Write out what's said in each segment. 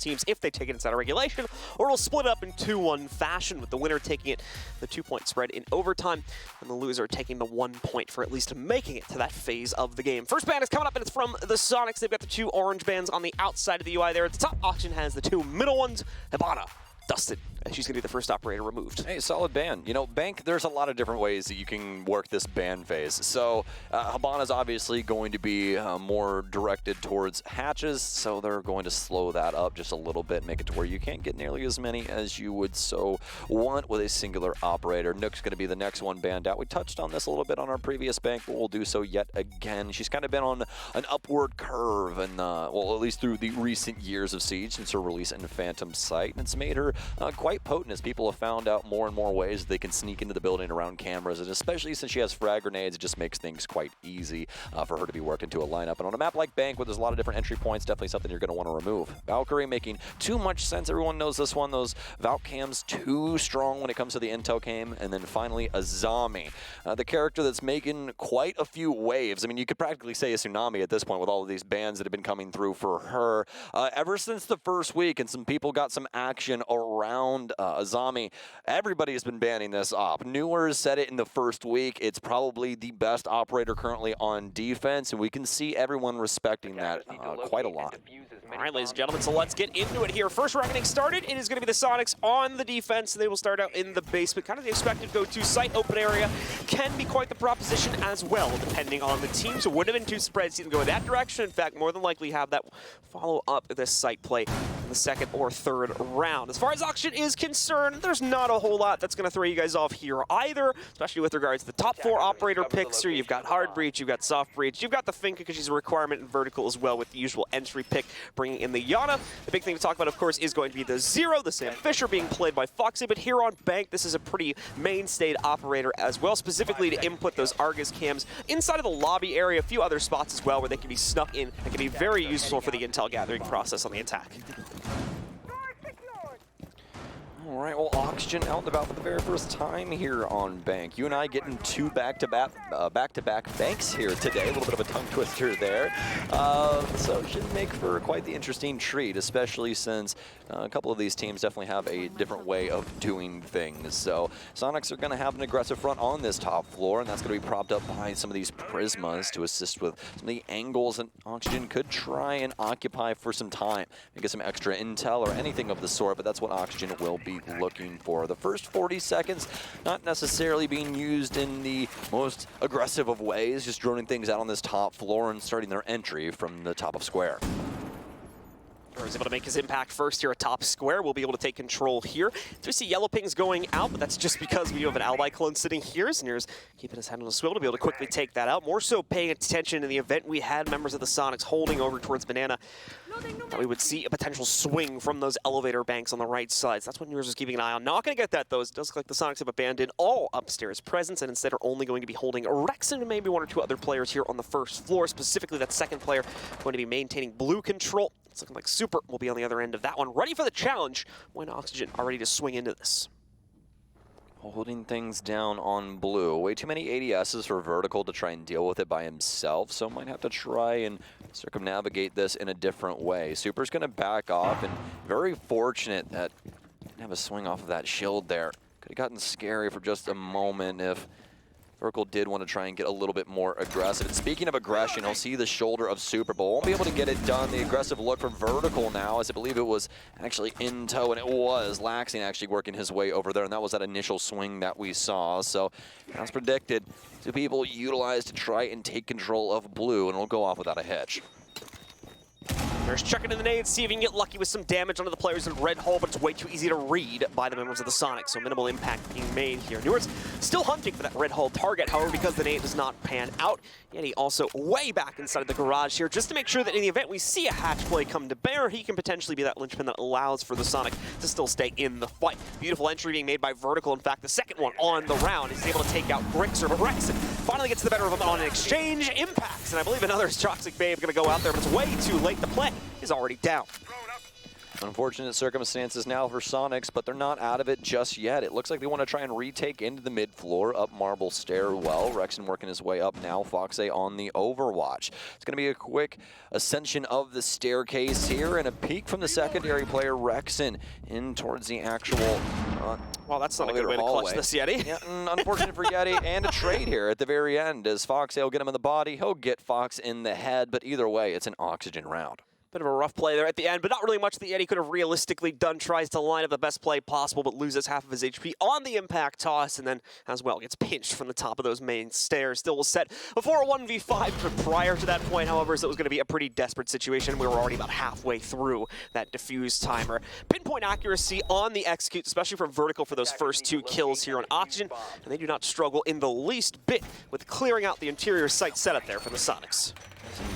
teams if they take it inside of regulation, or it'll split up in 2-1 fashion, with the winner taking it the 2-point spread in overtime, and the loser taking the 1 point for at least making it to that phase of the game. First ban is coming up, and it's from the Soniqs. They've got the 2 orange bands on the outside of the UI there. At the top, Auction has the 2 middle ones. Hibana, dusted, and she's going to be the first operator removed. Hey, solid ban. You know, Bank, there's a lot of different ways that you can work this ban phase. So Hibana's obviously going to be more directed towards hatches, so they're going to slow that up just a little bit, make it to where you can't get nearly as many as you would so want with a singular operator. Nook's going to be the next one banned out. We touched on this a little bit on our previous Bank, but we'll do so yet again. She's kind of been on an upward curve, and well, at least through the recent years of Siege since her release in Phantom Sight, and it's made her quite potent as people have found out more and more ways that they can sneak into the building around cameras, and especially since she has frag grenades, it just makes things quite easy for her to be worked into a lineup. And on a map like Bank, where there's a lot of different entry points, definitely something you're going to want to remove. Valkyrie making too much sense. Everyone knows this one. Those Valk cams too strong when it comes to the intel cam. And then finally, Azami, the character that's making quite a few waves. I mean, you could practically say a tsunami at this point with all of these bans that have been coming through for her. Ever since the first week, and some people got some action around Azami, everybody has been banning this op. Newers said it in the first week. It's probably the best operator currently on defense, and we can see everyone respecting that quite a lot. All right, ladies and gentlemen, so let's get into it here. First round getting started. It is going to be the Soniqs on the defense. They will start out in the basement. Kind of the expected go-to site. Open area can be quite the proposition as well, depending on the team. So it wouldn't have been too spreads to go in that direction. In fact, more than likely have that follow up this site play in the second or third round. As far as Auction is concerned, there's not a whole lot that's going to throw you guys off here either, especially with regards to the top 4 operator picks here. You've got Hard Breach, you've got Soft Breach, you've got the Finka because she's a requirement in Vertical as well with the usual entry pick, bringing in the Yana. The big thing to talk about, of course, is going to be the Zero, the Sam Fisher being played by Foxy, but here on Bank, this is a pretty mainstayed operator as well, specifically to input those Argus cams inside of the lobby area, a few other spots as well where they can be snuck in and can be very useful for the intel gathering process on the attack. All right, well, Oxygen out and about for the very first time here on Bank. You and I getting 2 back-to-back banks here today. A little bit of a tongue twister there. So it should make for quite the interesting treat, especially since a couple of these teams definitely have a different way of doing things. So Soniqs are going to have an aggressive front on this top floor, and that's going to be propped up behind some of these prismas to assist with some of the angles, and Oxygen could try and occupy for some time and get some extra intel or anything of the sort, but that's what Oxygen will be looking for. The first 40 seconds not necessarily being used in the most aggressive of ways, just droning things out on this top floor and starting their entry from the top of square. Is able to make his impact first here at top square. We'll be able to take control here. So we see yellow pings going out, but that's just because we have an ally clone sitting here. Sneers keeping his head on a swivel to be able to quickly take that out. More so paying attention in the event we had members of the Soniqs holding over towards Banana, that we would see a potential swing from those elevator banks on the right side. So that's what Newers is keeping an eye on. Not going to get that, though. It does look like the Soniqs have abandoned all upstairs presence and instead are only going to be holding Rex and maybe 1 or 2 other players here on the first floor. Specifically, that second player going to be maintaining blue control. It's looking like Super will be on the other end of that one, ready for the challenge when Oxygen are ready to swing into this. Holding things down on blue. Way too many ADSs for Vertical to try and deal with it by himself, so might have to try and circumnavigate this in a different way. Super's going to back off, and very fortunate that he didn't have a swing off of that shield there. Could have gotten scary for just a moment if Vertical did want to try and get a little bit more aggressive. And speaking of aggression, he'll see the shoulder of Super, but won't be able to get it done. The aggressive look from Vertical now, as I believe it was actually in tow, and it was Laxing actually working his way over there, and that was that initial swing that we saw. So, as predicted, 2 people utilized to try and take control of blue, and it'll go off without a hitch. There's chucking in the nades, see if he can get lucky with some damage onto the players in red hole, but it's way too easy to read by the members of the Soniqs, so minimal impact being made here. Newers still hunting for that red hole target, however, because the nade does not pan out, and he also way back inside of the garage here, just to make sure that in the event we see a hatch play come to bear, he can potentially be that linchpin that allows for the Sonic to still stay in the fight. Beautiful entry being made by Vertical. In fact, the second one on the round. He's able to take out Grixer, but Rexon finally gets the better of him on an exchange. Impacts, and I believe another Toxic Babe going to go out there, but it's way too late to play. Is already down. Unfortunate circumstances now for Soniqs, but they're not out of it just yet. It looks like they want to try and retake into the mid-floor, up Marble Stairwell. Rexon working his way up now. Foxay on the Overwatch. It's going to be a quick ascension of the staircase here, and a peek from the secondary player, Rexon, in towards the actual... well, that's not a good way to clutch this, Yeti. Yeah, unfortunate for Yeti, and a trade here at the very end. As Foxay will get him in the body, he'll get Fox in the head, but either way, it's an oxygen round. Bit of a rough play there at the end, but not really much that Yeti could have realistically done. Tries to line up the best play possible, but loses half of his HP on the impact toss, and then as well gets pinched from the top of those main stairs. Still was set before a 1v5, but prior to that point, however, so it was going to be a pretty desperate situation. We were already about halfway through that defuse timer. Pinpoint accuracy on the execute, especially from vertical for those first 2 kills here on Oxygen, and they do not struggle in the least bit with clearing out the interior site setup there from the Soniqs.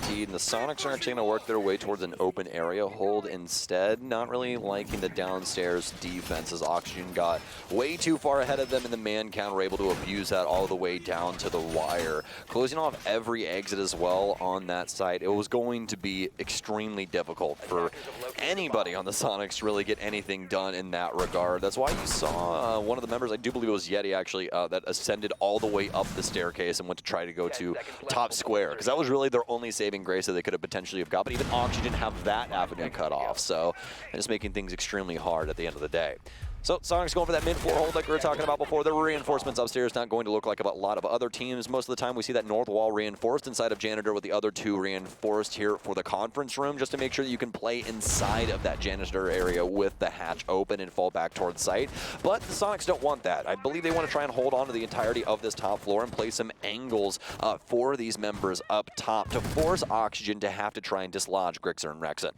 Indeed, and the Soniqs are actually going to work their way towards an open area hold instead. Not really liking the downstairs defense as Oxygen got way too far ahead of them in the man count. Were able to abuse that all the way down to the wire. Closing off every exit as well on that site. It was going to be extremely difficult for anybody on the Soniqs to really get anything done in that regard. That's why you saw one of the members, I do believe it was Yeti actually, that ascended all the way up the staircase and went to try to go to top square, because that was really their only saving grace that they could have potentially have got, but even Oxygen have that avenue cut off, so just making things extremely hard at the end of the day. So Soniqs going for that mid-floor hold like we were talking about before. The reinforcements upstairs not going to look like a lot of other teams. Most of the time we see that north wall reinforced inside of Janitor with the other 2 reinforced here for the conference room, just to make sure that you can play inside of that Janitor area with the hatch open and fall back towards site. But the Soniqs don't want that. I believe they want to try and hold on to the entirety of this top floor and play some angles for these members up top to force Oxygen to have to try and dislodge Grixer and Rexon.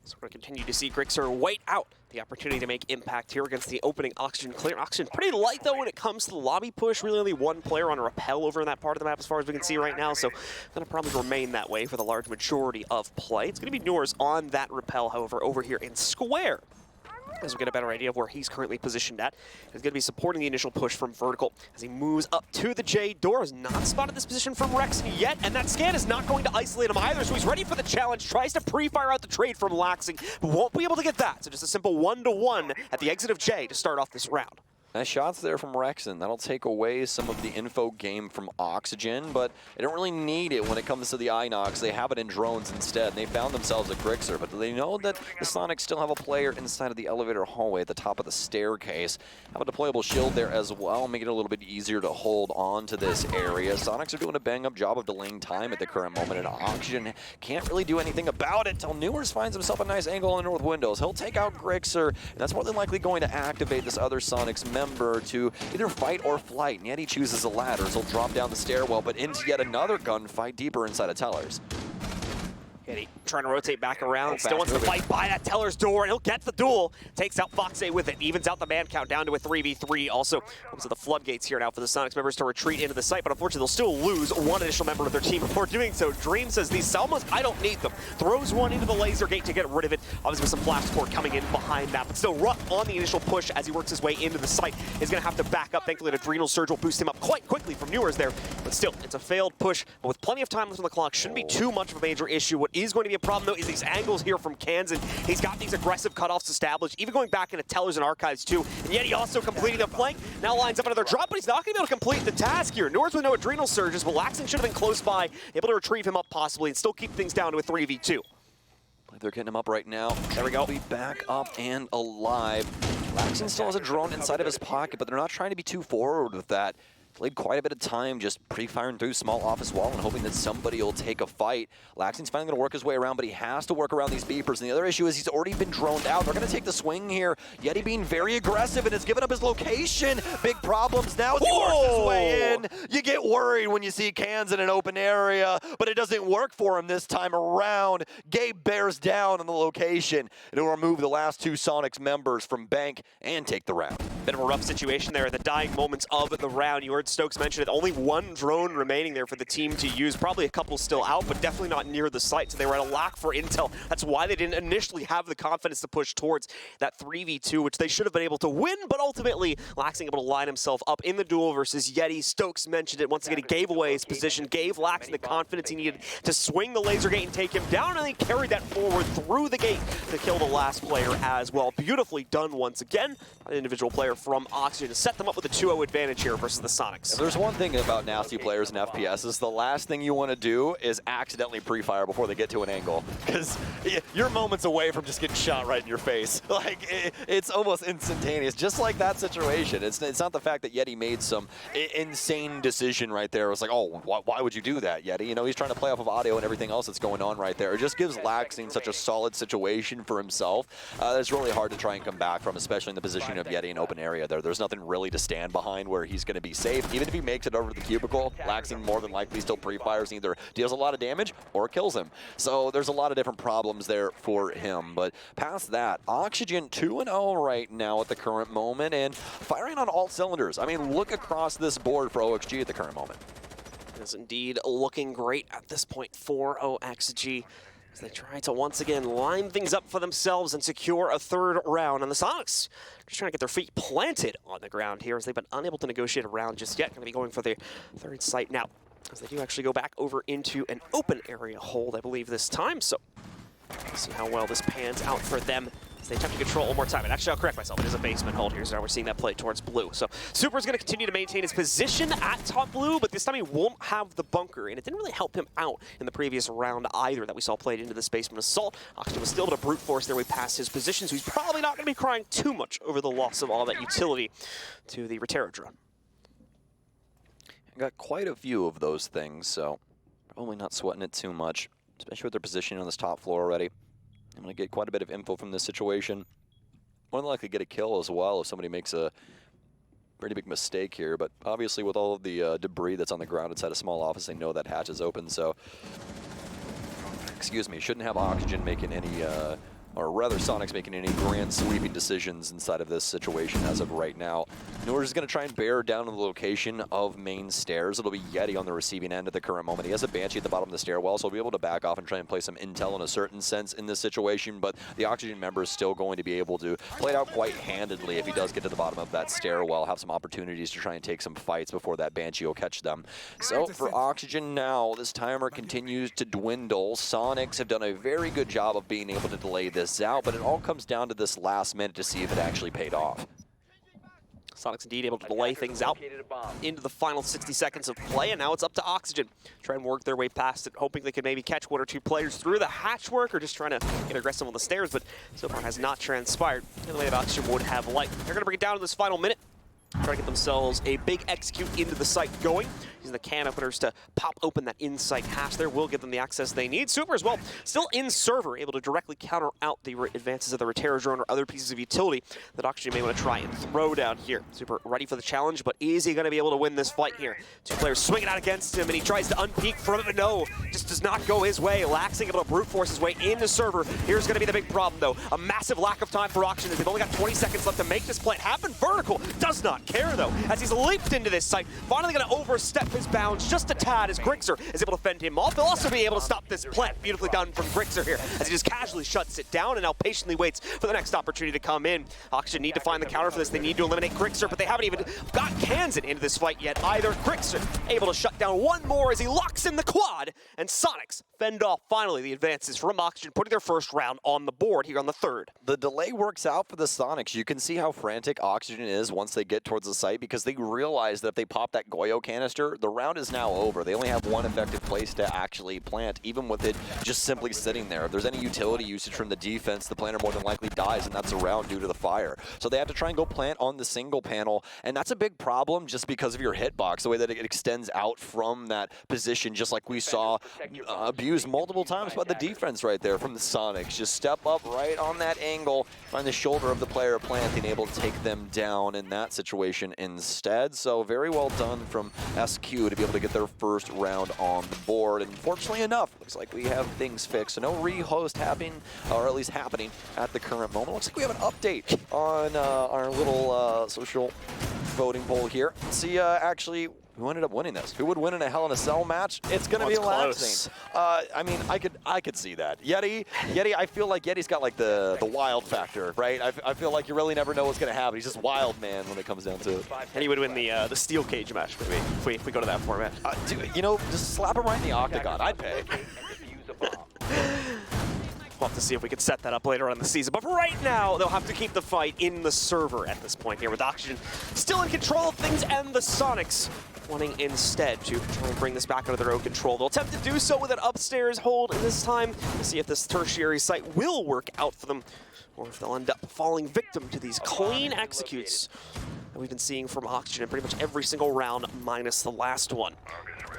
So we're going to continue to see Grixer wait out the opportunity to make impact here against the opening Oxygen clear. Oxygen pretty light, though, when it comes to the lobby push. Really only 1 player on a rappel over in that part of the map as far as we can see right now, so going to probably remain that way for the large majority of play. It's going to be Noors on that rappel, however, over here in Square, as we get a better idea of where he's currently positioned at. He's going to be supporting the initial push from vertical as he moves up to the J door. Has not spotted this position from Rex yet, and that scan is not going to isolate him either, so he's ready for the challenge. Tries to pre-fire out the trade from Laxing, but won't be able to get that. So just a simple 1-to-1 at the exit of J to start off this round. Nice shots there from Rexon. That'll take away some of the info game from Oxygen, but they don't really need it when it comes to the Inox. They have it in drones instead. They found themselves a Grixer, but they know that the Soniqs still have a player inside of the elevator hallway at the top of the staircase. Have a deployable shield there as well, make it a little bit easier to hold on to this area. Soniqs are doing a bang-up job of delaying time at the current moment, and Oxygen can't really do anything about it until Noors finds himself a nice angle on the north windows. He'll take out Grixer, and that's more than likely going to activate this other Soniqs member to either fight or flight, and yet he chooses the latter, so he'll drop down the stairwell, but into yet another gunfight deeper inside of Tellers. Yeti trying to rotate back around, still wants to fight by that Teller's door, and he'll get the duel. Takes out Foxay with it, evens out the man count down to a 3v3. Also, opens the floodgates here now for the Soniqs members to retreat into the site, but unfortunately they'll still lose 1 additional member of their team before doing so. Dream says, these Selmas, I don't need them. Throws 1 into the laser gate to get rid of it. Obviously with some flash support coming in behind that, but still rough on the initial push as he works his way into the site. He's going to have to back up. Thankfully, an Adrenal Surge will boost him up quite quickly from Noors there, but still, it's a failed push, but with plenty of time left on the clock, shouldn't be too much of a major issue. What is going to be a problem, though, is these angles here from Kansan. He's got these aggressive cutoffs established, even going back into Tellers and Archives, too. And yet he also completing the flank. Now lines up another drop, but he's not going to be able to complete the task here. Noors with no Adrenal Surges, but Laxing should have been close by, able to retrieve him up possibly and still keep things down to a 3v2. They're getting him up right now. There we go. He'll be back up and alive. Laxing still has a drone inside of his pocket, but they're not trying to be too forward with that. Played quite a bit of time just pre-firing through small office wall and hoping that somebody will take a fight. Laxing's finally going to work his way around, but he has to work around these beepers. And the other issue is he's already been droned out. They're going to take the swing here. Yeti being very aggressive and has given up his location. Big problems now as he works his way in. You get worried when you see Cans in an open area, but it doesn't work for him this time around. Gabe bears down on the location. It'll remove the last 2 Soniqs members from Bank and take the round. Bit of a rough situation there at the dying moments of the round. You heard heard Soniqs mention it, only one drone remaining there for the team to use. Probably a couple still out, but definitely not near the site, so they were at a lack for intel. That's why they didn't initially have the confidence to push towards that 3v2, which they should have been able to win, but ultimately Laxing able to line himself up in the duel versus Yeti. Soniqs mentioned it. Once again, he gave away his position, gave Laxing the confidence he needed to swing the laser gate and take him down, and then carried that forward through the gate to kill the last player as well. Beautifully done once again. An individual player from OXG to set them up with a 2-0 advantage here versus the Soniqs. If there's one thing about nasty players in FPS is the last thing you want to do is accidentally pre-fire before they get to an angle, because you're moments away from just getting shot right in your face. Like, it's almost instantaneous, just like that situation. It's not the fact that Yeti made some insane decision right there. It was like, oh, why would you do that, Yeti? You know, he's trying to play off of audio and everything else that's going on right there. It just gives Laxing such a solid situation for himself. It's really hard to try and come back from, especially in the position of Yeti in open area there. There's nothing really to stand behind where he's going to be safe. Even if he makes it over to the cubicle, Laxing more than likely still pre-fires, either deals a lot of damage or kills him. So there's a lot of different problems there for him. But past that, Oxygen 2-0 right now at the current moment and firing on all cylinders. I mean, look across this board for OXG at the current moment. It is indeed looking great at this point for OXG as they try to once again line things up for themselves and secure a third round. And the Soniqs just trying to get their feet planted on the ground here as they've been unable to negotiate a round just yet. Going to be going for their third site now as they do actually go back over into an open area hold, I believe, this time. So let's see how well this pans out for them as they attempt to control one more time. And actually, I'll correct myself. It is a basement hold here, so now we're seeing that play towards blue. So Super's going to continue to maintain his position at top blue, but this time he won't have the bunker, and it didn't really help him out in the previous round either that we saw played into this basement assault. Oxygen was still able to brute force their way past his position, so he's probably not going to be crying too much over the loss of all that utility to the Rotero drone. Got quite a few of those things, so probably not sweating it too much, especially with their position on this top floor already. I'm going to get quite a bit of info from this situation. More than likely get a kill as well if somebody makes a pretty big mistake here, but obviously with all of the debris that's on the ground inside a small office, they know that hatch is open, so excuse me, shouldn't have Oxygen making any or rather Soniqs making any grand sweeping decisions inside of this situation as of right now. We're just going to try and bear down on the location of main stairs. It'll be Yeti on the receiving end at the current moment. He has a Banshee at the bottom of the stairwell, so he'll be able to back off and try and play some intel in a certain sense in this situation, but the Oxygen member is still going to be able to play it out quite handedly if he does get to the bottom of that stairwell, have some opportunities to try and take some fights before that Banshee will catch them. So for Oxygen now, this timer continues to dwindle. Soniqs have done a very good job of being able to delay this out, but it all comes down to this last minute to see if it actually paid off. Soniqs indeed able to delay things out into the final 60 seconds of play, and now it's up to Oxygen. Try and work their way past it, hoping they could maybe catch one or two players through the hatchwork or just trying to get aggressive on the stairs, but so far has not transpired in the way that Oxygen would have liked. They're going to bring it down in this final minute. Try to get themselves a big execute into the site going. Using the can openers to pop open that in-site hatch there will give them the access they need. Super as well, still in server, able to directly counter out the advances of the Rotero drone or other pieces of utility that Oxygen may want to try and throw down here. Super ready for the challenge, but is he going to be able to win this fight here? Two players swinging out against him, and he tries to unpeak from it, but no, just does not go his way. Laxing able to brute force his way into server. Here's going to be the big problem, though. A massive lack of time for Oxygen as they've only got 20 seconds left to make this plant happen. Vertical does not care, though, as he's leaped into this site. Finally going to overstep his bounds just a tad as Grixer is able to fend him off. They'll also be able to stop this plant. Beautifully done from Grixer here as he just casually shuts it down and now patiently waits for the next opportunity to come in. Oxygen need to find the counter for this. They need to eliminate Grixer, but they haven't even got Kansan into this fight yet either. Grixer able to shut down one more as he locks in the quad, and Soniqs fend off finally the advances from Oxygen, putting their first round on the board here on the third. The delay works out for the Soniqs. You can see how frantic Oxygen is once they get towards the site because they realize that if they pop that Goyo canister, the round is now over. They only have one effective place to actually plant, even with it just simply sitting there. If there's any utility usage from the defense, the planter more than likely dies, and that's a round due to the fire. So they have to try and go plant on the single panel, and that's a big problem just because of your hitbox, the way that it extends out from that position, just like we saw abused multiple times by the defense right there from the Soniqs. Just step up right on that angle, find the shoulder of the player planting, able to take them down in that situation instead. So very well done from SQ to be able to get their first round on the board. And fortunately enough, looks like we have things fixed. So no rehost happening, or at least happening at the current moment. Looks like we have an update on our little social voting poll here. Let's see, actually, who ended up winning this? Who would win in a Hell in a Cell match? It's going to be Laxing. I mean, I could see that. Yeti, I feel like Yeti's got like the wild factor, right? I feel like you really never know what's going to happen. He's just wild, man, when it comes down to it. And he would win the steel cage match, maybe, if we go to that format. Dude, you know, just slap him right in the octagon. I'd pay. We'll have to see if we can set that up later on in the season. But for right now, they'll have to keep the fight in the server at this point here, with Oxygen still in control of things and the Soniqs wanting instead to try and bring this back under their own control. They'll attempt to do so with an upstairs hold this time to see if this tertiary site will work out for them, or if they'll end up falling victim to these clean executes that we've been seeing from Oxygen in pretty much every single round, minus the last one.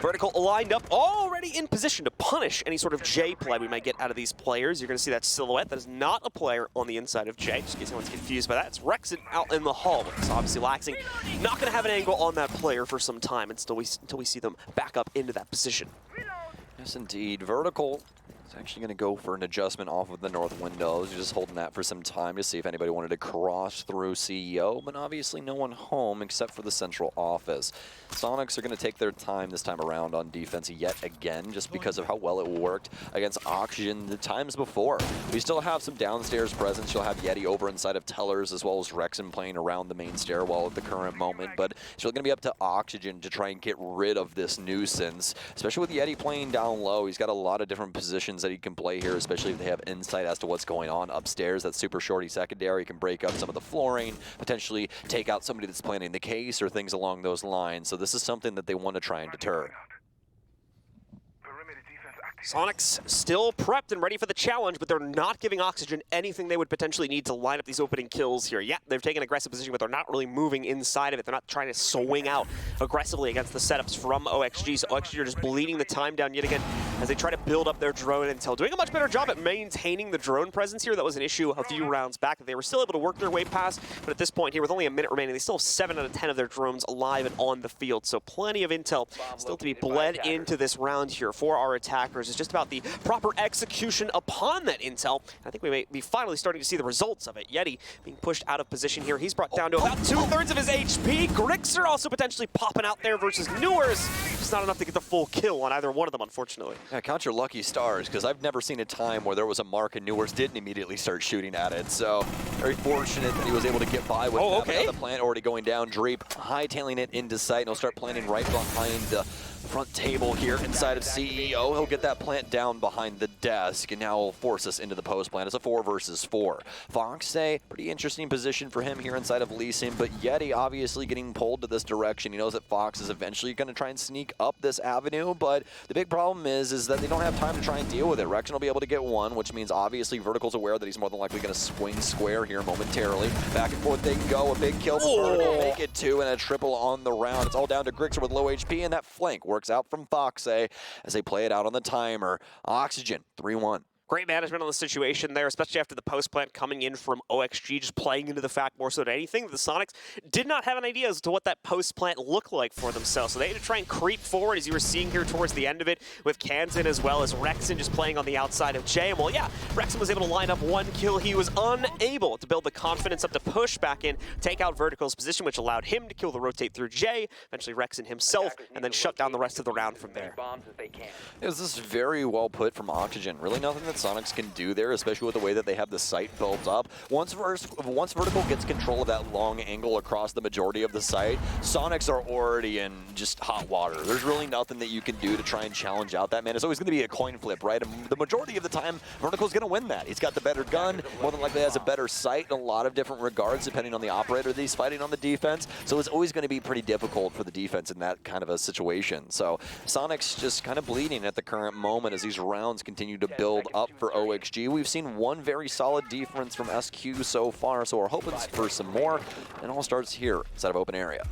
Vertical lined up, already in position to punish any sort of J play we might get out of these players. You're going to see that silhouette. That is not a player on the inside of J, just in case anyone's confused by that. It's Rexon out in the hall. So obviously Laxing not going to have an angle on that player for some time until we see them back up into that position. Yes, indeed. Vertical is actually going to go for an adjustment off of the north windows. You're just holding that for some time to see if anybody wanted to cross through CEO, but obviously no one home except for the central office. Soniqs are going to take their time this time around on defense yet again, just because of how well it worked against Oxygen the times before. We still have some downstairs presence. You'll have Yeti over inside of Tellers, as well as Rexon playing around the main stairwell at the current moment, but it's really going to be up to Oxygen to try and get rid of this nuisance, especially with Yeti playing down low. He's got a lot of different positions that he can play here, especially if they have insight as to what's going on upstairs. That's super shorty secondary. He can break up some of the flooring, potentially take out somebody that's planning the case or things along those lines. So this is something that they want to try and deter. Soniqs still prepped and ready for the challenge, but they're not giving Oxygen anything they would potentially need to line up these opening kills here. Yeah, they've taken an aggressive position, but they're not really moving inside of it. They're not trying to swing out aggressively against the setups from OXG, so OXG are just bleeding the time down yet again as they try to build up their drone intel. Doing a much better job at maintaining the drone presence here. That was an issue a few rounds back that they were still able to work their way past, but at this point here, with only a minute remaining, they still have 7 out of 10 of their drones alive and on the field, so plenty of intel still to be bled into this round here for our attackers. It's just about the proper execution upon that intel. I think we may be finally starting to see the results of it. Yeti being pushed out of position here. He's brought down to about 2/3 of his HP. Grixer also potentially popping out there versus Newers. Just not enough to get the full kill on either one of them, unfortunately. Yeah, count your lucky stars, because I've never seen a time where there was a mark and Newers didn't immediately start shooting at it. So very fortunate that he was able to get by with that. The plant already going down. Dreep hightailing it into sight, and he'll start planting right behind the front table here inside of CEO. He'll get that plant down behind the desk, and now will force us into the post plant. It's a 4 versus 4. Fox, pretty interesting position for him here inside of Leeson, but Yeti obviously getting pulled to this direction. He knows that Fox is eventually going to try and sneak up this avenue, but the big problem is that they don't have time to try and deal with it. Rexon will be able to get one, which means obviously Vertical's aware that he's more than likely going to swing square here momentarily. Back and forth they go. A big kill for Vertical. Make it 2 and a triple on the round. It's all down to Grixer with low HP, and that flank works out from Fox as they play it out on the timer. Oxygen 3-1. Great management on the situation there, especially after the post plant coming in from OXG, just playing into the fact more so than anything that the Soniqs did not have an idea as to what that post plant looked like for themselves. So they had to try and creep forward, as you were seeing here towards the end of it, with Kansan as well as Rexon just playing on the outside of Jay. And well, yeah, Rexon was able to line up 1 kill. He was unable to build the confidence up to push back in, take out Vertical's position, which allowed him to kill the rotate through Jay, eventually Rexon himself, and then shut down the rest of the round from there. It was just very well put from Oxygen. Really nothing that Soniqs can do there, especially with the way that they have the site built up. Once Vertical gets control of that long angle across the majority of the site, Soniqs are already in just hot water. There's really nothing that you can do to try and challenge out that man. It's always going to be a coin flip, right? And the majority of the time, Vertical's going to win that. He's got the better gun, more than likely has a better sight in a lot of different regards, depending on the operator that he's fighting on the defense. So it's always going to be pretty difficult for the defense in that kind of a situation. So Soniqs just kind of bleeding at the current moment as these rounds continue to build up for OXG. We've seen one very solid defense from SQ so far, so we're hoping for some more. And all starts here inside of open area.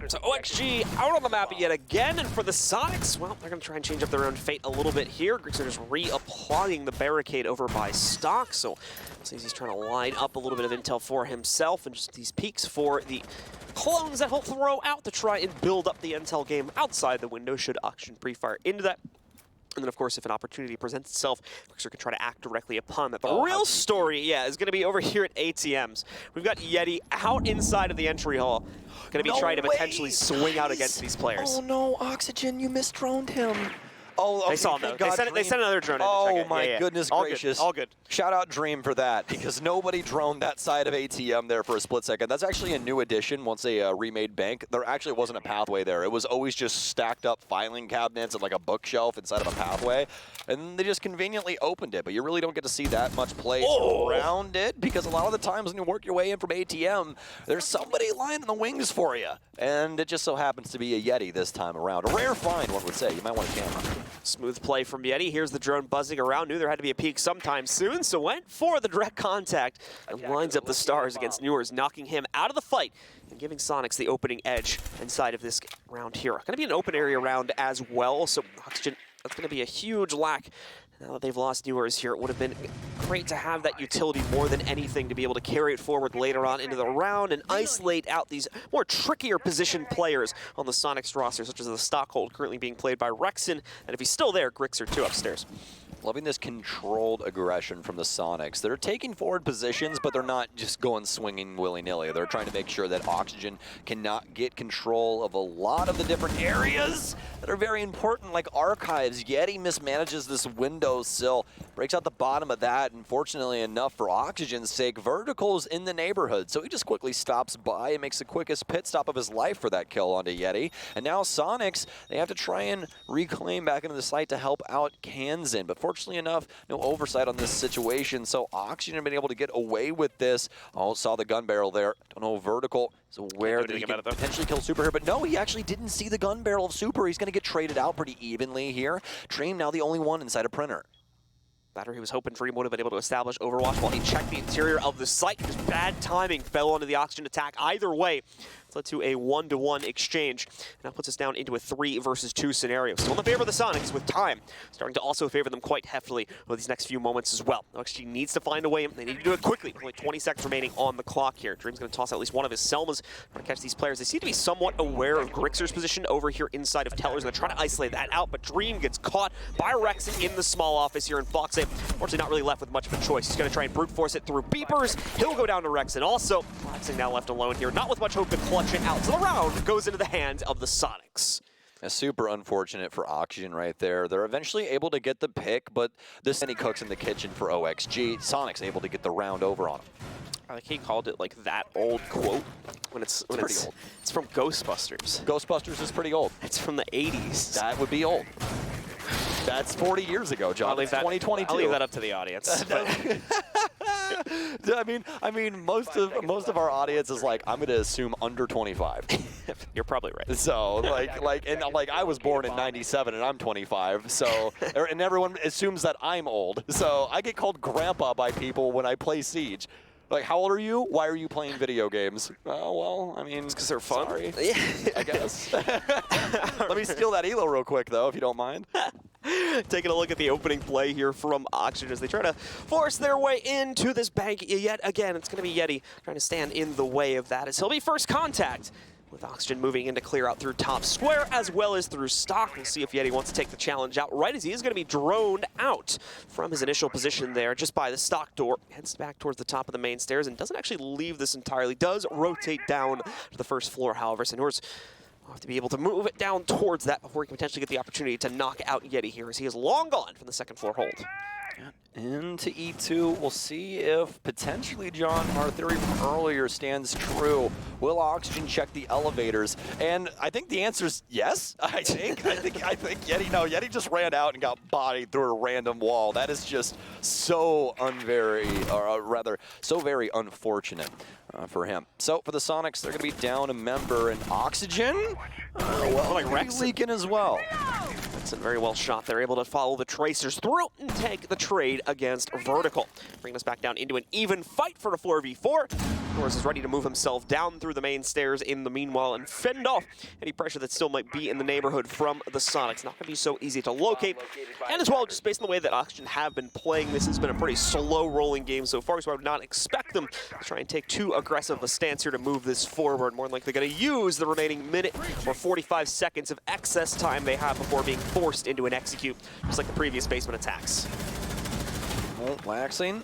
So OXG out on the map yet again, and for the Soniqs, well, they're going to try and change up their own fate a little bit here. Grixer just reapplying the barricade over by Stock, so he's trying to line up a little bit of intel for himself, and just these peeks for the clones that he'll throw out to try and build up the intel game outside the window should Oxygen pre-fire into that. And then, of course, if an opportunity presents itself, Grixer can try to act directly upon that. The Oh, real story, is going to be over here at ATMs. We've got Yeti out inside of the entry hall, going to be trying to potentially swing out against these players. Oh no, Oxygen, you misdroned him. Oh, okay, they saw him, though. They sent another drone in. Oh, my goodness gracious. All good. Shout out Dream for that, because nobody droned that side of ATM there for a split second. That's actually a new addition once they remade bank. There actually wasn't a pathway there. It was always just stacked up filing cabinets and like a bookshelf inside of a pathway. And they just conveniently opened it, but you really don't get to see that much play around it, because a lot of the times when you work your way in from ATM, there's somebody lying in the wings for you. And it just so happens to be a Yeti this time around. A rare find, one would say. You might want a camera. Smooth play from Yeti. Here's the drone buzzing around. Knew there had to be a peek sometime soon, so went for the direct contact and lines up the stars against Newers, knocking him out of the fight and giving Soniqs the opening edge inside of this round here. Going to be an open area round as well, so Oxygen, that's going to be a huge lack. Now that they've lost Newers here, it would have been great to have that utility more than anything to be able to carry it forward later on into the round and isolate out these more trickier position players on the Soniqs roster, such as the Stockhold currently being played by Rexon, and if he's still there, Grixer too upstairs. Loving this controlled aggression from the Soniqs. They're taking forward positions, but they're not just going swinging willy-nilly. They're trying to make sure that Oxygen cannot get control of a lot of the different areas that are very important, like archives. Yeti mismanages this windowsill, breaks out the bottom of that, and fortunately enough for Oxygen's sake, Vertical's in the neighborhood, so he just quickly stops by and makes the quickest pit stop of his life for that kill onto Yeti. And now Soniqs, they have to try and reclaim back into the site to help out Kansan, but fortunately enough, no oversight on this situation, so Oxygen have been able to get away with this. Oh, saw the gun barrel there. Don't know Vertical is aware that he can potentially kill Super here, but no, he actually didn't see the gun barrel of Super. He's going to get traded out pretty evenly here. Dream now the only one inside a printer. Battery was hoping Dream would have been able to establish Overwatch while he checked the interior of the site. Just bad timing fell onto the Oxygen attack. Either way, it's led to a 1-to-1 exchange. And that puts us down into a 3 versus 2 scenario. Still in the favor of the Soniqs with time, starting to also favor them quite heftily over these next few moments as well. OXG needs to find a way. They need to do it quickly. Only 20 seconds remaining on the clock here. Dream's going to toss out at least one of his Selmas trying to catch these players. They seem to be somewhat aware of Grixer's position over here inside of Tellers, and they're trying to isolate that out, but Dream gets caught by Rexon in the small office here in Fox. Fortunately, not really left with much of a choice. He's going to try and brute force it through beepers. He'll go down to Rexon. Also, Rexon now left alone here, not with much hope to clutch it out. So the round goes into the hands of the Soniqs. Super unfortunate for Oxygen right there. They're eventually able to get the pick, but this and he cooks in the kitchen for OXG. Soniqs able to get the round over on him. I like he called it like that old quote when it's pretty old. It's from Ghostbusters. Ghostbusters is pretty old. It's from the 80s. That would be old. That's 40 years ago, John. It's 2022. I'll leave that up to the audience. I mean, most of our audience is like, I'm gonna assume under 25. You're probably right. So like I was born in '97 and I'm 25. So and everyone assumes that I'm old. So I get called grandpa by people when I play Siege. Like, how old are you? Why are you playing video games? Oh, well, I mean, it's because they're fun. Sorry, I guess. Let me steal that elo real quick, though, if you don't mind. Taking a look at the opening play here from Oxygen as they try to force their way into this bank yet again. It's going to be Yeti trying to stand in the way of that as he'll be first contact, with Oxygen moving in to clear out through top square as well as through stock. We'll see if Yeti wants to take the challenge out right as he is going to be droned out from his initial position there just by the stock door. Heads back towards the top of the main stairs and doesn't actually leave this entirely. Does rotate down to the first floor, however. So Newers will have to be able to move it down towards that before he can potentially get the opportunity to knock out Yeti here as he is long gone from the second floor hold. Into E2, we'll see if potentially, John, our theory from earlier stands true. Will Oxygen check the elevators? And I think the answer is yes. I think Yeti. No, Yeti just ran out and got bodied through a random wall. That is just so so very unfortunate for him. So for the Soniqs, they're going to be down a member, and Oxygen, like Rexon leaking as well. Rexon very well shot. They're able to follow the tracers through and take the trade against Vertical, bringing us back down into an even fight for a 4v4. Norris is ready to move himself down through the main stairs in the meanwhile and fend off any pressure that still might be in the neighborhood from the Soniqs. Not going to be so easy to locate. And as well, just based on the way that OXG have been playing, this has been a pretty slow rolling game so far, so I would not expect them to try and take too aggressive a stance here to move this forward. More than likely going to use the remaining minute or 45 seconds of excess time they have before being forced into an execute, just like the previous basement attacks. Well, Laxing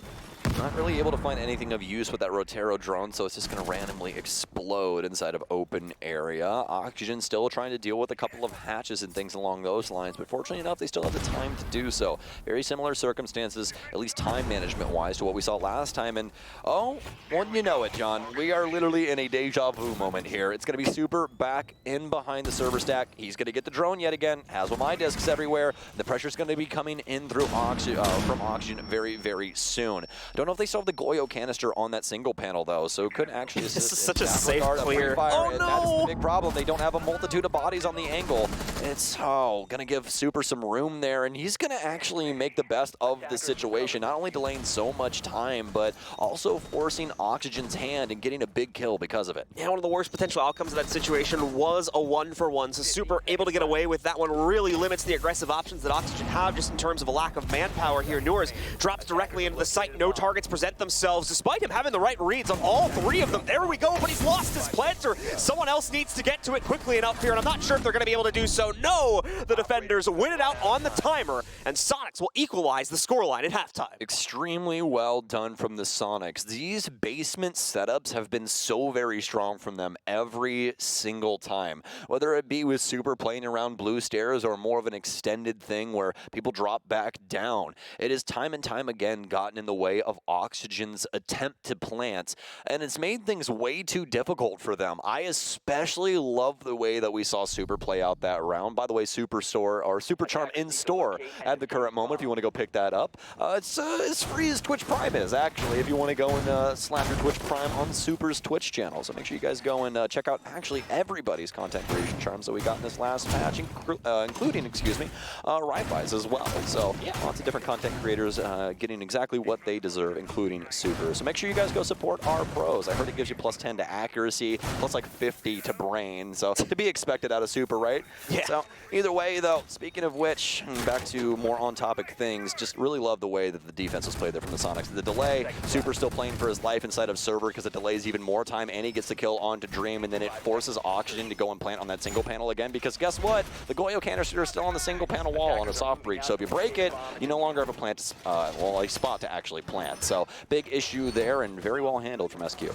not really able to find anything of use with that Rotero drone, so it's just going to randomly explode inside of open area. Oxygen still trying to deal with a couple of hatches and things along those lines, but fortunately enough, they still have the time to do so. Very similar circumstances, at least time management-wise, to what we saw last time. And, oh, wouldn't you know it, John, we are literally in a deja vu moment here. It's going to be Super back in behind the server stack. He's going to get the drone yet again, has one of my discs everywhere. The pressure's going to be coming in through from Oxygen very, very soon. Don't know if they still have the Goyo canister on that single panel, though, so it could actually assist. This is such a safe clear. Oh, no! That's the big problem. They don't have a multitude of bodies on the angle. It's, going to give Super some room there, and he's going to actually make the best of the situation, not only delaying so much time, but also forcing Oxygen's hand and getting a big kill because of it. Yeah, one of the worst potential outcomes of that situation was a 1-for-1, so Super able to get away with that one really limits the aggressive options that Oxygen have just in terms of a lack of manpower here. Nurs drops directly into the site, no targets present themselves, despite him having the right reads on all three of them. There we go, but he's lost his planter. Someone else needs to get to it quickly enough here, and I'm not sure if they're going to be able to do so. No, the defenders win it out on the timer, and Soniqs will equalize the scoreline at halftime. Extremely well done from the Soniqs. These basement setups have been so very strong from them every single time, whether it be with Super playing around blue stairs or more of an extended thing where people drop back down. It has time and time again gotten in the way of Oxygen's attempt to plant, and it's made things way too difficult for them. I especially love the way that we saw Super play out that round. By the way, Super Store or Super Charm in store at the current moment if you want to go pick that up. It's as free as Twitch Prime is, actually, if you want to go and slap your Twitch Prime on Super's Twitch channel. So make sure you guys go and check out actually everybody's content creation charms that we got in this last match, including, Ri-Fi's as well. So yeah, lots of different content creators getting exactly what they deserve, including Super. So make sure you guys go support our pros. I heard it gives you +10 to accuracy, plus like 50 to brain. So to be expected out of Super, right? Yeah. So either way, though, speaking of which, back to more on-topic things, just really love the way that the defense was played there from the Soniqs. The delay, Super still playing for his life inside of server because it delays even more time, and he gets the kill onto Dream, and then it forces Oxygen to go and plant on that single panel again, because guess what? The Goyo canister is still on the single panel wall on a soft breach, so if you break it, you no longer have a plant, a spot to actually plant. So big issue there, and very well handled from SQ.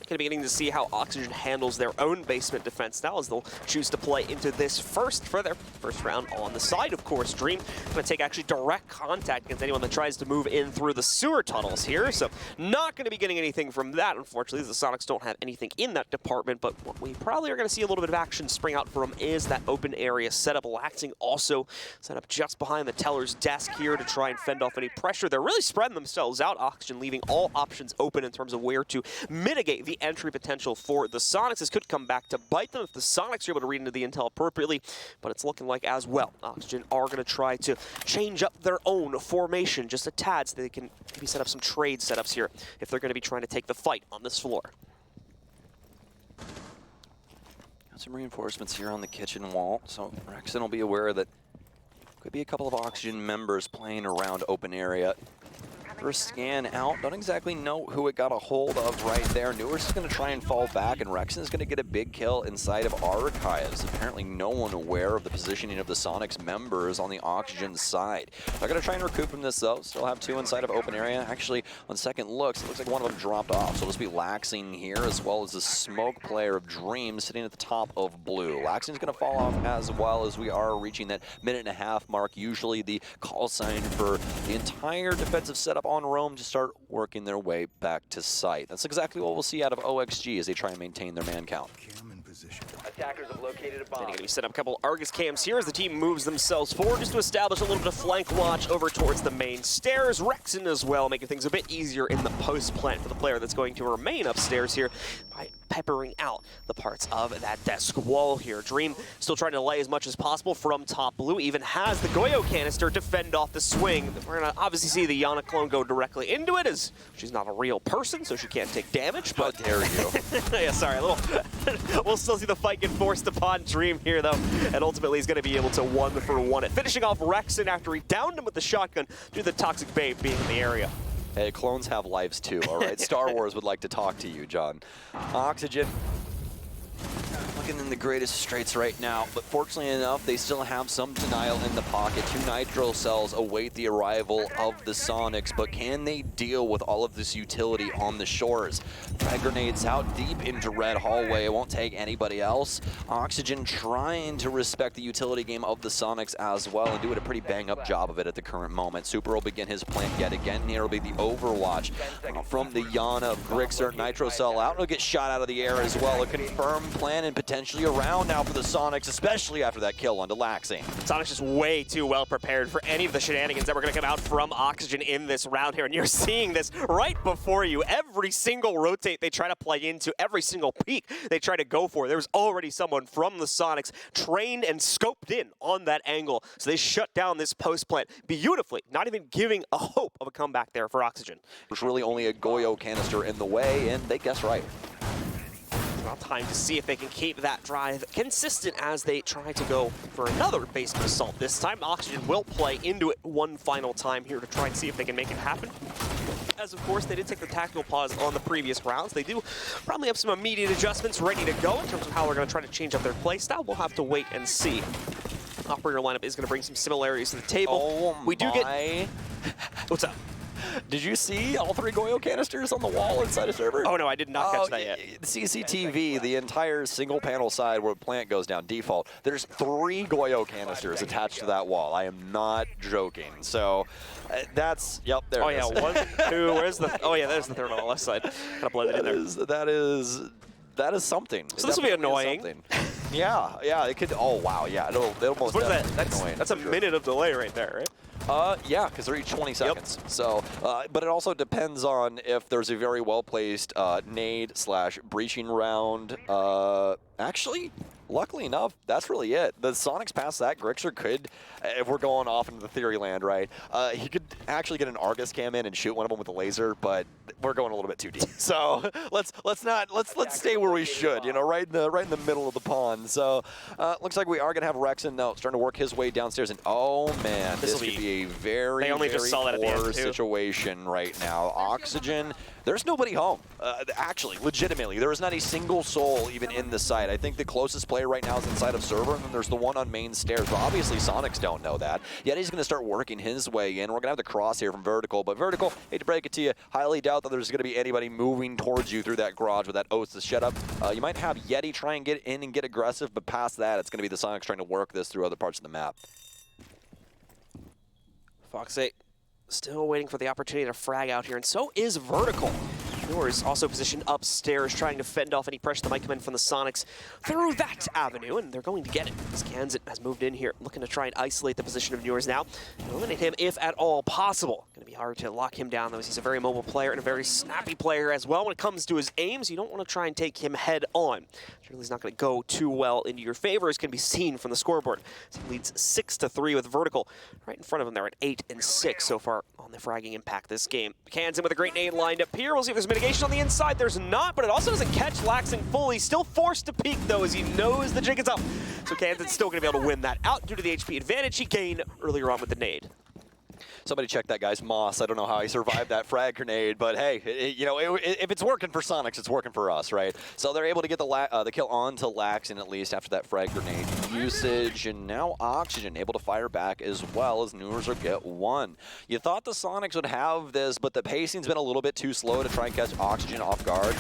Going to be getting to see how Oxygen handles their own basement defense now, as they'll choose to play into this for their first round on the side. Of course, Dream going to take actually direct contact against anyone that tries to move in through the sewer tunnels here, so not going to be getting anything from that. Unfortunately, the Soniqs don't have anything in that department, but what we probably are going to see a little bit of action spring out from is that open area setup. Laxing also set up just behind the teller's desk here to try and fend off any pressure. They're really spreading themselves out, Oxygen leaving all options open in terms of where to mitigate the entry potential for the Soniqs. This could come back to bite them if the Soniqs are able to read into the intel appropriately, but it's looking like as well Oxygen are going to try to change up their own formation just a tad so they can maybe set up some trade setups here if they're going to be trying to take the fight on this floor. Got some reinforcements here on the kitchen wall, so Rexon will be aware that could be a couple of Oxygen members playing around open area. First scan out, don't exactly know who it got a hold of right there. Newer's is going to try and fall back, and Rexon is going to get a big kill inside of Archives. Apparently no one aware of the positioning of the Soniqs members on the Oxygen side. They're going to try and recoup from this, though. Still have two inside of open area. Actually, on second looks, it looks like one of them dropped off. So it'll just be Laxing here, as well as the smoke player of Dream sitting at the top of blue. Laxing's going to fall off as well, as we are reaching that minute-and-a-half mark, usually the call sign for the entire defensive setup on Rome to start working their way back to site. That's exactly what we'll see out of OXG as they try and maintain their man count. Attackers have located a bomb. They're going to set up a couple Argus cams here as the team moves themselves forward just to establish a little bit of flank watch over towards the main stairs. Rexon as well, making things a bit easier in the post plant for the player that's going to remain upstairs here by peppering out the parts of that desk wall here. Dream still trying to lay as much as possible from top blue, even has the Goyo canister to fend off the swing. We're going to obviously see the Yana clone go directly into it, as she's not a real person, so she can't take damage. But how dare you? Yeah, sorry, a little. We'll still see the fight get forced upon Dream here, though, and ultimately he's going to be able to 1-for-1 it. Finishing off Rexon after he downed him with the shotgun due to the Toxic Babe being in the area. Hey, clones have lives too, all right? Star Wars would like to talk to you, John. Oxygen, looking in the greatest straits right now, but fortunately enough, they still have some denial in the pocket. 2 nitro cells await the arrival of the Soniqs, but can they deal with all of this utility on the shores? Frag grenades out deep into red hallway. It won't take anybody else. Oxygen trying to respect the utility game of the Soniqs as well and doing a pretty bang-up job of it at the current moment. Super will begin his plant yet again. Here will be the Overwatch from the Yana of Grixer. Nitro cell out. It'll get shot out of the air as well. A confirmed plan and potentially around now for the Soniqs, especially after that kill onto Laxing. Soniqs just way too well prepared for any of the shenanigans that were going to come out from Oxygen in this round here, and you're seeing this right before you. Every single rotate they try to play into, every single peek they try to go for, there's already someone from the Soniqs trained and scoped in on that angle, so they shut down this post plant beautifully, not even giving a hope of a comeback there for Oxygen. There's really only a Goyo canister in the way, and they guess right. Well, time to see if they can keep that drive consistent as they try to go for another basement assault. This time, Oxygen will play into it one final time here to try and see if they can make it happen. As of course, they did take the tactical pause on the previous rounds. They do probably have some immediate adjustments ready to go in terms of how they're going to try to change up their playstyle. We'll have to wait and see. Operator lineup is going to bring some similarities to the table. Oh, we do get. What's up? Did you see all 3 Goyo canisters on the wall inside a server? Oh no, I did not catch that yet. CCTV, the entire single panel side where the plant goes down default, there's 3 Goyo canisters attached to that wall. I am not joking. So that's, yep, there it is. Oh yeah, 1, 2, where's the, oh yeah, there's the third on the left side. Kind of blended in there. That is something. So this will be annoying. Yeah, it could, oh wow, yeah, it'll most what is that? definitely annoying. That's a minute of delay right there, right? Yeah, because they're each 20 seconds. Yep. So, but it also depends on if there's a very well-placed nade/breaching round. Actually, luckily enough, that's really it. The Soniqs past that, Grixer could, if we're going off into the theory land, right? He could actually get an Argus cam in and shoot one of them with a laser, but we're going a little bit too deep. So let's stay where we should, you know, right in the middle of the pond. So looks like we are gonna have Rexon now starting to work his way downstairs, and oh man, this could be a very poor situation right now. Oxygen. There's nobody home. Actually, legitimately, there is not a single soul even in the site. I think the closest player right now is inside of server, and then there's the one on main stairs. But obviously, Soniqs don't know that. Yet he's going to start working his way in. We're going to have the cross here from Vertical. But Vertical, hate to break it to you, highly doubt that there's going to be anybody moving towards you through that garage with that Oaths shut up. You might have Yeti try and get in and get aggressive, but past that, it's going to be the Soniqs trying to work this through other parts of the map. Fox 8 still waiting for the opportunity to frag out here, and so is Vertical. Is also positioned upstairs, trying to fend off any pressure that might come in from the Soniqs through that avenue, and they're going to get it. As Kanzit has moved in here, looking to try and isolate the position of Newers now, and eliminate him if at all possible. Going to be hard to lock him down, though, as he's a very mobile player and a very snappy player as well. When it comes to his aims, you don't want to try and take him head on. Generally, he's not going to go too well into your favor, as can be seen from the scoreboard. So he leads 6-3 with Vertical right in front of him. They're at 8-6 so far on the fragging impact this game. Kanzit with a great nade lined up here. We'll see if there's mitigation on the inside. There's not, but it also doesn't catch Laxing fully. Still forced to peek, though, as he knows the jig is up. So Kanzit's still going to be able to win that out due to the HP advantage he gained earlier on with the nade. Somebody check that guy's moss. I don't know how he survived that frag grenade, but hey, you know, if it's working for Soniqs, it's working for us, right? So they're able to get the kill onto Laxing at least after that frag grenade usage, and now Oxygen able to fire back as well as Newers get one. You thought the Soniqs would have this, but the pacing's been a little bit too slow to try and catch Oxygen off guard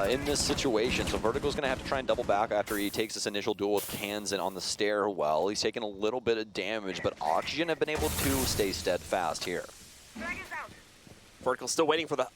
in this situation. So Vertical's going to have to try and double back after he takes this initial duel with Kanzit on the stairwell. He's taken a little bit of damage, but Oxygen have been able to stay steadfast here. Vertical still waiting for the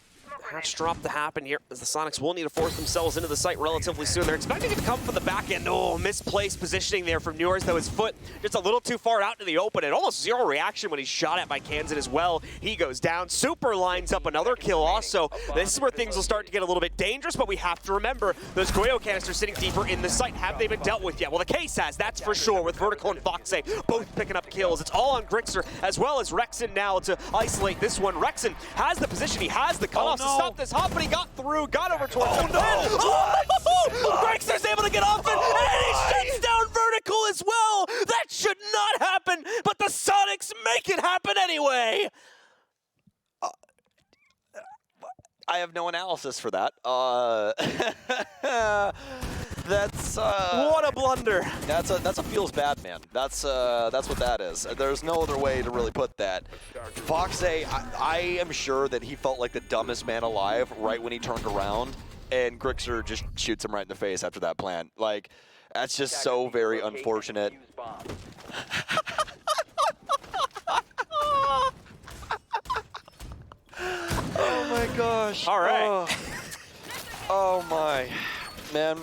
hatch drop to happen here, as the Sonics will need to force themselves into the site relatively soon. They're expecting it to come from the back end. Oh, misplaced positioning there from Newers, though his foot just a little too far out to the open, and almost zero reaction when he's shot at by Kansan as well. He goes down. Super lines up another kill also. This is where things will start to get a little bit dangerous, but we have to remember those Goyo canisters sitting deeper in the site. Have they been dealt with yet? Well, the case has, that's for sure, with Vertical and Foxay both picking up kills. It's all on Grixer as well as Rexen now to isolate this one. Rexen has the position, he has the cutoff to stop this hop, but he got through, got over towards the Grixer's able to get off it, and he shuts down Vertical as well. That should not happen, but the Sonics make it happen anyway. I have no analysis for that. That's what a blunder. That's a feels bad man. That's what that is. There's no other way to really put that. Foxay, I am sure that he felt like the dumbest man alive right when he turned around, and Grixer just shoots him right in the face after that plant. Like, that's just so very unfortunate. Oh my gosh. All right. Oh my, man.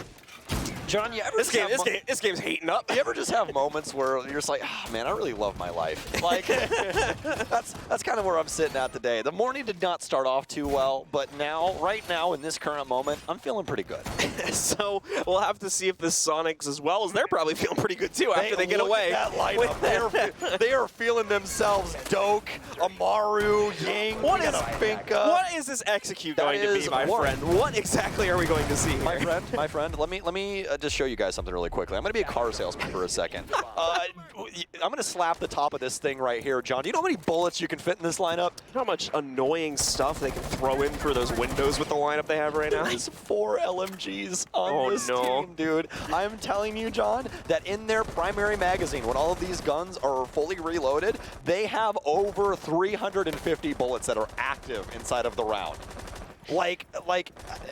John, you ever this game's heating up. You ever just have moments where you're just like, oh, man, I really love my life. Like, that's kind of where I'm sitting at today. The morning did not start off too well, but now, right now, in this current moment, I'm feeling pretty good. So we'll have to see if the Sonics, as well as they're probably feeling pretty good too after they get away. At that lineup. They are feeling themselves. Doke, Amaru, Ying, what is this execute going to be, my friend? What exactly are we going to see here? My friend, let me just show you guys something really quickly. I'm going to be a car salesman for a second. I'm going to slap the top of this thing right here. John, do you know how many bullets you can fit in this lineup? You know how much annoying stuff they can throw in through those windows with the lineup they have right now? There's 4 LMGs on this team, dude. I'm telling you, John, that in their primary magazine, when all of these guns are fully reloaded, they have over 350 bullets that are active inside of the round. Like,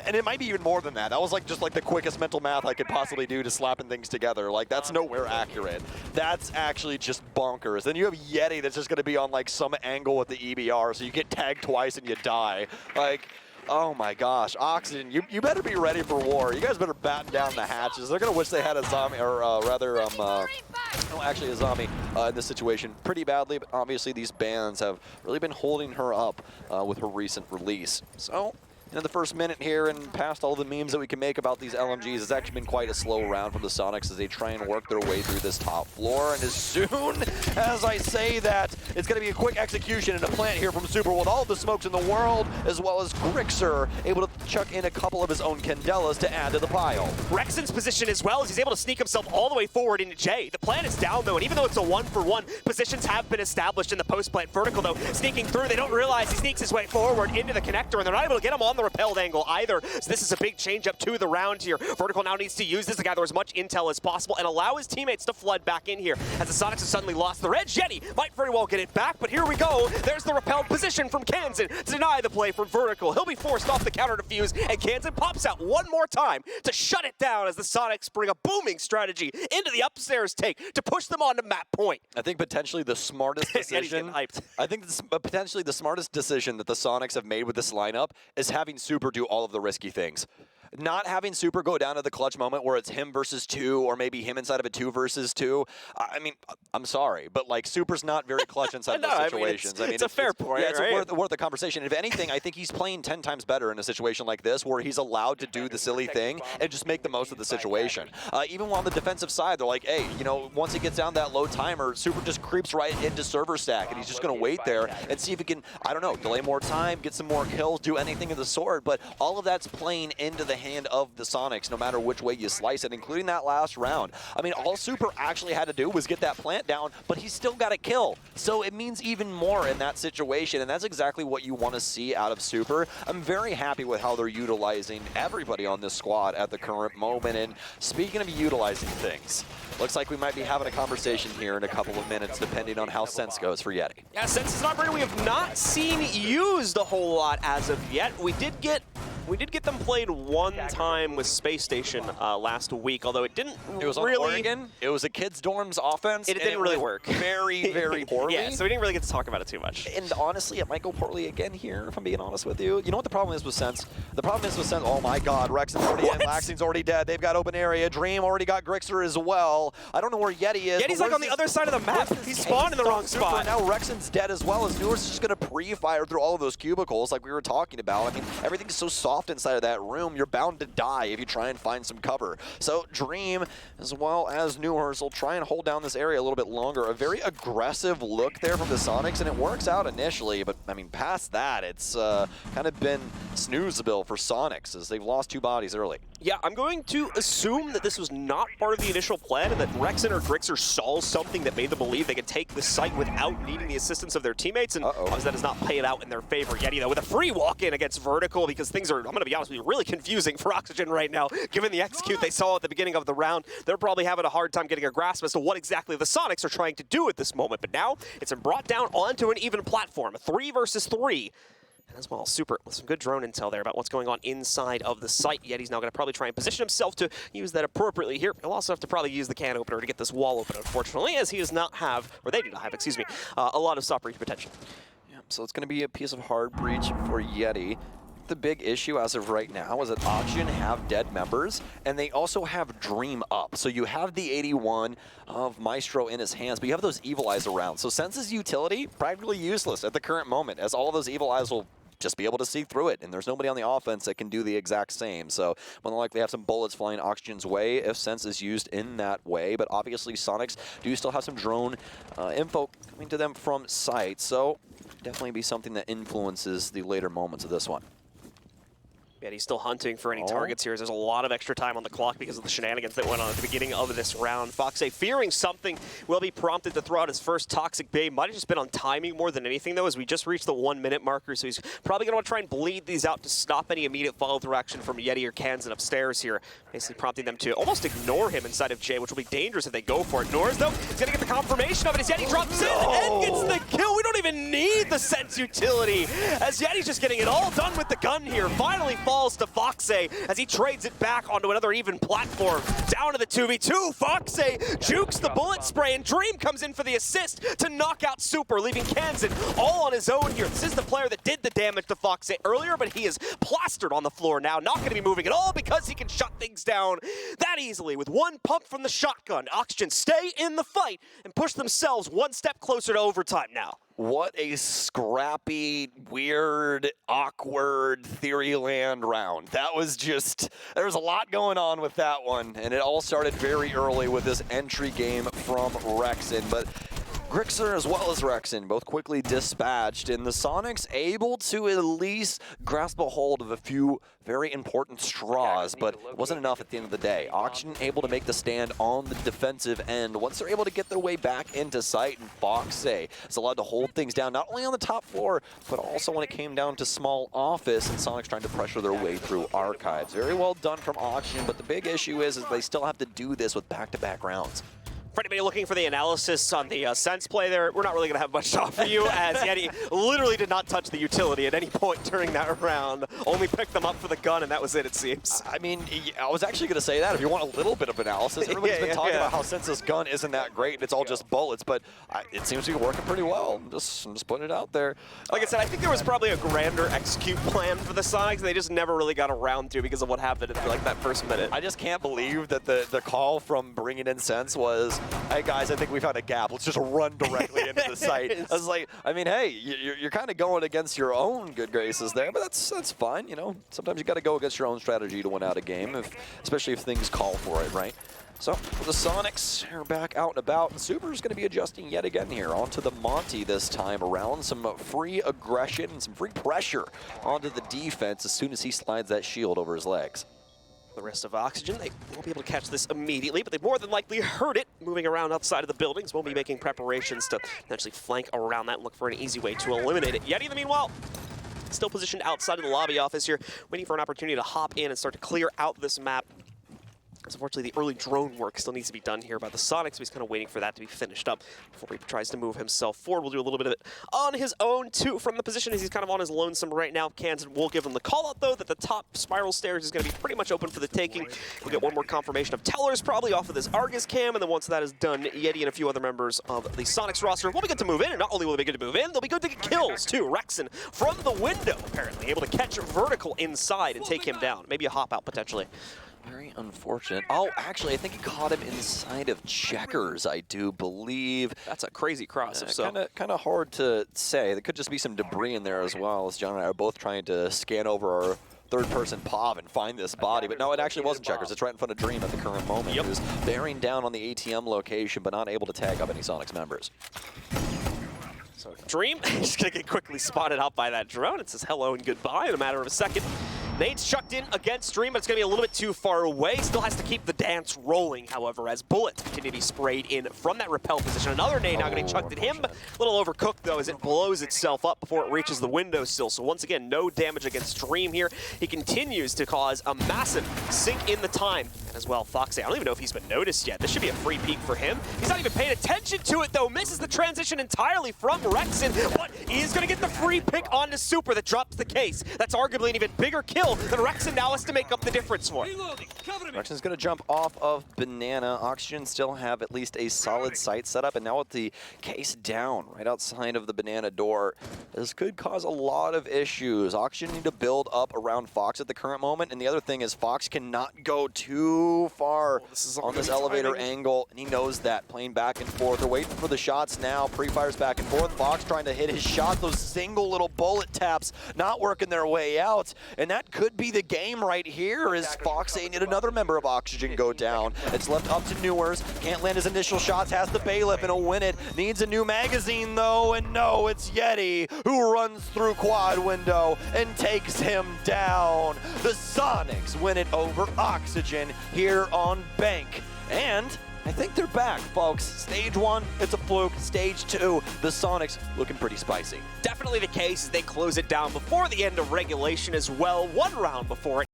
and it might be even more than that. That was just the quickest mental math I could possibly do to slapping things together. Like, that's nowhere accurate. That's actually just bonkers. Then you have Yeti that's just going to be on some angle with the EBR, so you get tagged twice and you die. Like, oh my gosh, Oxygen, you better be ready for war. You guys better batten down the hatches. They're going to wish they had a zombie, or rather, actually a zombie in this situation pretty badly, but obviously these bans have really been holding her up with her recent release. So, in the first minute here and past all the memes that we can make about these LMGs, it's actually been quite a slow round from the Sonics as they try and work their way through this top floor. And as soon as I say that, it's going to be a quick execution in a plant here from Super with all the smokes in the world, as well as Grixer able to chuck in a couple of his own Candelas to add to the pile. Rexen's position as well, as he's able to sneak himself all the way forward into J. The plant is down, though, and even though it's a 1-for-1, positions have been established in the post-plant. Vertical, though, sneaking through. They don't realize he sneaks his way forward into the connector, and they're not able to get him on the repelled angle either. So this is a big change up to the round here. Vertical now needs to use this to gather as much intel as possible and allow his teammates to flood back in here. As the Sonics have suddenly lost the edge, Yeti might very well get it back, but here we go. There's the repelled position from Kansan to deny the play from Vertical. He'll be forced off the counter defuse, and Kansan pops out one more time to shut it down as the Sonics bring a booming strategy into the upstairs take to push them onto map point. I think potentially the smartest decision. I think potentially the smartest decision that the Sonics have made with this lineup is having Super do all of the risky things. Not having Super go down to the clutch moment where it's him versus 2, or maybe him inside of a 2 versus 2. I mean, I'm sorry, but Super's not very clutch inside those situations. It's a fair point. Yeah, it's worth the conversation. If anything, I think he's playing 10 times better in a situation like this, where he's allowed to do the silly thing and just make the most of the situation. Even while on the defensive side, they're like, hey, once he gets down that low timer, Super just creeps right into server stack, and he's just going to wait there and see if he can, I don't know, delay more time, get some more kills, do anything of the sort. But all of that's playing into the hand of the Sonics, no matter which way you slice it, including that last round. I mean, all Super actually had to do was get that plant down, but he still got a kill. So it means even more in that situation, and that's exactly what you want to see out of Super. I'm very happy with how they're utilizing everybody on this squad at the current moment. And speaking of utilizing things, looks like we might be having a conversation here in a couple of minutes, depending on how Sense goes for Yeti. Yeah, Sense is an operator we have not seen used a whole lot as of yet. We did get We did get them played one time with Space Station last week, although it didn't It was on really... Oregon. It was a kids' dorms offense. It didn't really work. Very, very poorly. Yeah, so we didn't really get to talk about it too much. And honestly, it might go poorly again here, if I'm being honest with you. You know what the problem is with Sense? The problem is with Sense, oh my god, Rexon's already in, Laxing's already dead. They've got open area. Dream already got Grixer as well. I don't know where Yeti is. Yeti's like on the other side of the map. He spawned in the wrong spot. Now Rexon's dead as well, as Newer's just going to pre-fire through all of those cubicles like we were talking about. I mean, everything's so soft inside of that room, you're bound to die if you try and find some cover. So Dream, as well as Newers, will try and hold down this area a little bit longer. A very aggressive look there from the Soniqs, and it works out initially, but I mean, past that, it's kind of been snoozeable for Soniqs as they've lost 2 bodies early. Yeah, I'm going to assume that this was not part of the initial plan and that Rexon or Grixer saw something that made them believe they could take the site without needing the assistance of their teammates, and that has not played out in their favor. Yeti, though, with a free walk-in against Vertical, because things are, I'm going to be honest with you, really confusing for Oxygen right now. Given the execute they saw at the beginning of the round, they're probably having a hard time getting a grasp as to what exactly the Soniqs are trying to do at this moment. But now it's been brought down onto an even platform, 3 versus 3. As well, Super with some good drone intel there about what's going on inside of the site. Yeti's now going to probably try and position himself to use that appropriately here. He'll also have to probably use the can opener to get this wall open, unfortunately, as he does not have, or they do not have, excuse me, a lot of stop breach potential. Yeah, so it's going to be a piece of hard breach for Yeti. The big issue as of right now is that Oxygen have dead members, and they also have Dream up. So you have the 81 of Maestro in his hands, but you have those Evil Eyes around. So Sense's utility, practically useless at the current moment, as all of those Evil Eyes will just be able to see through it, and there's nobody on the offense that can do the exact same. So more than likely have some bullets flying Oxygen's way if Sense is used in that way, but obviously Soniqs do still have some drone info coming to them from sight, so definitely be something that influences the later moments of this one. Yeah, he's still hunting for any targets here. There's a lot of extra time on the clock because of the shenanigans that went on at the beginning of this round. Foxay, fearing something, will be prompted to throw out his first Toxic Bay. Might have just been on timing more than anything, though, as we just reached the 1-minute marker. So he's probably going to want to try and bleed these out to stop any immediate follow-through action from Yeti or Kansan upstairs here. Basically prompting them to almost ignore him inside of J, which will be dangerous if they go for it. Norris, though, he's going to get the confirmation of it as Yeti drops in and gets the kill. We don't even need the Sense utility, as Yeti's just getting it all done with the gun here. Finally falls to Foxay as he trades it back onto another even platform. Down to the 2v2. Foxay jukes the bullet spray, and Dream comes in for the assist to knock out Super, leaving Kansan all on his own here. This is the player that did the damage to Foxay earlier, but he is plastered on the floor now. Not going to be moving at all because he can shut things down that easily with one pump from the shotgun. Oxygen stay in the fight and push themselves one step closer to overtime now. What a scrappy, weird, awkward Theoryland round. That was just, there was a lot going on with that one, and it all started very early with this entry game from Rexon, but Grixer as well as Rexon both quickly dispatched, and the Soniqs able to at least grasp a hold of a few very important straws, but it wasn't enough at the end of the day. Oxygen able to make the stand on the defensive end once they're able to get their way back into sight, and Foxay is allowed to hold things down, not only on the top floor, but also when it came down to small office, and Soniqs trying to pressure their way through archives. Very well done from Oxygen, but the big issue is they still have to do this with back-to-back rounds. For anybody looking for the analysis on the Sense play there, we're not really going to have much to offer you, as Yeti literally did not touch the utility at any point during that round. Only picked them up for the gun, and that was it seems. I mean, I was actually going to say that. If you want a little bit of analysis, everybody's been talking about how Sense's gun isn't that great, and it's all just bullets, but it seems to be working pretty well. I'm just putting it out there. Like I said, I think there was probably a grander execute plan for the Soniqs, and they just never really got around to because of what happened in like that first minute. I just can't believe that the call from bringing in Sense was, hey guys, I think we found a gap. Let's just run directly into the site. I was like, I mean, hey, you're kind of going against your own good graces there, but that's fine. You know, sometimes you got to go against your own strategy to win out a game, especially if things call for it, right? So the Soniqs are back out and about, and Super's going to be adjusting yet again here onto the Monty this time around. Some free aggression and some free pressure onto the defense as soon as he slides that shield over his legs. The rest of Oxygen, they won't be able to catch this immediately, but they more than likely heard it moving around outside of the buildings. Won't be making preparations to potentially flank around that and look for an easy way to eliminate it. Yeti, in the meanwhile, still positioned outside of the lobby office here, waiting for an opportunity to hop in and start to clear out this map. Unfortunately, the early drone work still needs to be done here by the Soniqs, so he's kind of waiting for that to be finished up before he tries to move himself forward. We'll do a little bit of it on his own, too, from the position as he's kind of on his lonesome right now. Kansan will give him the call-out, though, that the top spiral stairs is going to be pretty much open for the taking. We'll get one more confirmation of Tellers probably off of this Argus cam, and then once that is done, Yeti and a few other members of the Soniqs roster will be good to move in, and not only will they be good to move in, they'll be good to get kills, too. Rexon from the window, apparently, able to catch vertical inside and take him down. Maybe a hop-out, potentially. Very unfortunate. Oh, actually, I think he caught him inside of Checkers, I do believe. That's a crazy cross. Kind of hard to say. There could just be some debris in there as well, as John and I are both trying to scan over our third-person POV and find this body. But no, it actually wasn't Checkers. It's right in front of Dream at the current moment. Yep. He was bearing down on the ATM location, but not able to tag up any Soniqs members. So Dream is going to get quickly spotted out by that drone. It says hello and goodbye in a matter of a second. Nade's chucked in against Dream, but it's going to be a little bit too far away. Still has to keep the dance rolling, however, as bullets continue to be sprayed in from that rappel position. Another nade now getting chucked at him. A little overcooked, though, as it blows itself up before it reaches the windowsill. So once again, no damage against Dream here. He continues to cause a massive sink in the time. And as well, Foxy, I don't even know if he's been noticed yet. This should be a free peek for him. He's not even paying attention to it, though. Misses the transition entirely from Rexon, but he is going to get the free pick onto Super that drops the case. That's arguably an even bigger kill that Rexon now has to make up the difference for. Rexon's going to jump off of Banana. Oxygen still have at least a solid sight set up, and now with the case down right outside of the Banana door, this could cause a lot of issues. Oxygen need to build up around Fox at the current moment, and the other thing is Fox cannot go too far on this elevator angle, and he knows that. Playing back and forth. They're waiting for the shots now. Pre-fires back and forth. Fox trying to hit his shot. Those single little bullet taps not working their way out, and that could be the game right here as Fox and yet another member of Oxygen go down. It's left up to Newers. Can't land his initial shots. Has the bailiff and he'll win it. Needs a new magazine though, and no, it's Yeti who runs through quad window and takes him down. The Soniqs win it over Oxygen here on Bank. And I think they're back, folks. Stage 1, it's a fluke. Stage 2, the Soniqs looking pretty spicy. Definitely the case as they close it down before the end of regulation as well. One round before it.